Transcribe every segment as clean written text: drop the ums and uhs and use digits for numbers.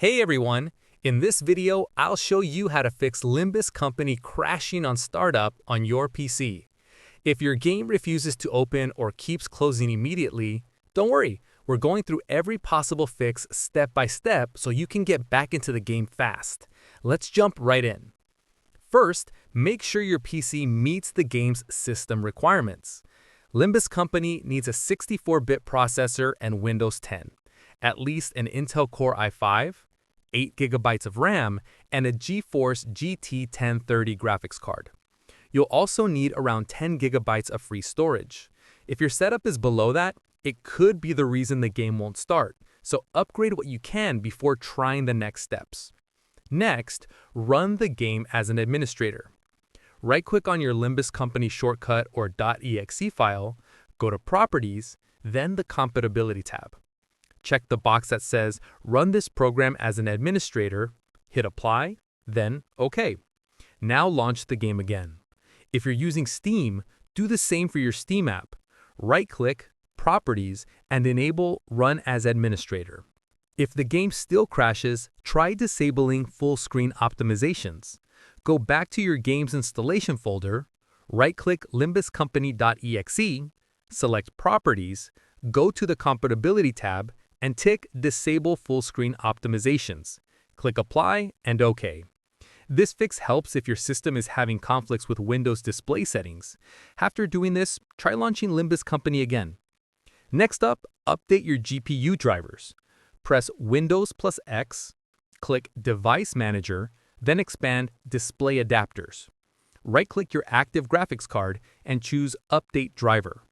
Hey everyone! In this video, I'll show you how to fix Limbus Company crashing on startup on your PC. If your game refuses to open or keeps closing immediately, don't worry, we're going through every possible fix step by step so you can get back into the game fast. Let's jump right in. First, make sure your PC meets the game's system requirements. Limbus Company needs a 64-bit processor and Windows 10, at least an Intel Core i5, 8 GB of RAM, and a GeForce GT 1030 graphics card. You'll also need around 10 GB of free storage. If your setup is below that, it could be the reason the game won't start, so upgrade what you can before trying the next steps. Next, run the game as an administrator. Right-click on your Limbus Company shortcut or .exe file, go to Properties, then the Compatibility tab. Check the box that says Run this program as an administrator, hit Apply, then OK. Now launch the game again. If you're using Steam, do the same for your Steam app. Right-click, Properties, and enable Run as Administrator. If the game still crashes, try disabling full-screen optimizations. Go back to your game's installation folder, right-click limbuscompany.exe, select Properties, go to the Compatibility tab, and tick Disable Full-Screen Optimizations. Click Apply and OK. This fix helps if your system is having conflicts with Windows display settings. After doing this, try launching Limbus Company again. Next up, update your GPU drivers. Press Windows plus X, click Device Manager, then expand Display Adapters. Right-click your active graphics card and choose Update Driver.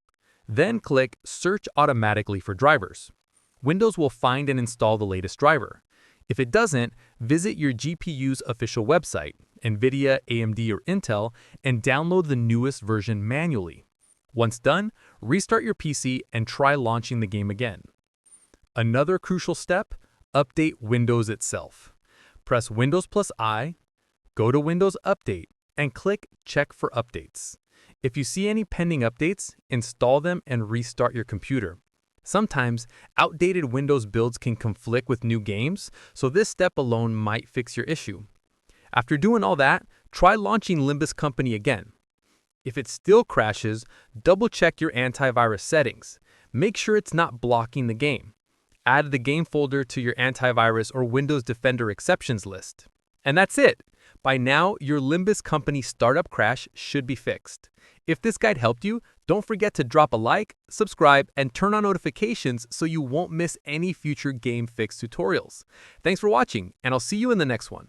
Then click Search Automatically for drivers. Windows will find and install the latest driver. If it doesn't, visit your GPU's official website, NVIDIA, AMD, or Intel, and download the newest version manually. Once done, restart your PC and try launching the game again. Another crucial step, update Windows itself. Press Windows plus I, go to Windows Update, and click Check for Updates. If you see any pending updates, install them and restart your computer. Sometimes, outdated Windows builds can conflict with new games, so this step alone might fix your issue. After doing all that, try launching Limbus Company again. If it still crashes, double-check your antivirus settings. Make sure it's not blocking the game. Add the game folder to your antivirus or Windows Defender exceptions list. And that's it! By now, your Limbus Company startup crash should be fixed. If this guide helped you, don't forget to drop a like, subscribe, and turn on notifications so you won't miss any future game fix tutorials. Thanks for watching, and I'll see you in the next one.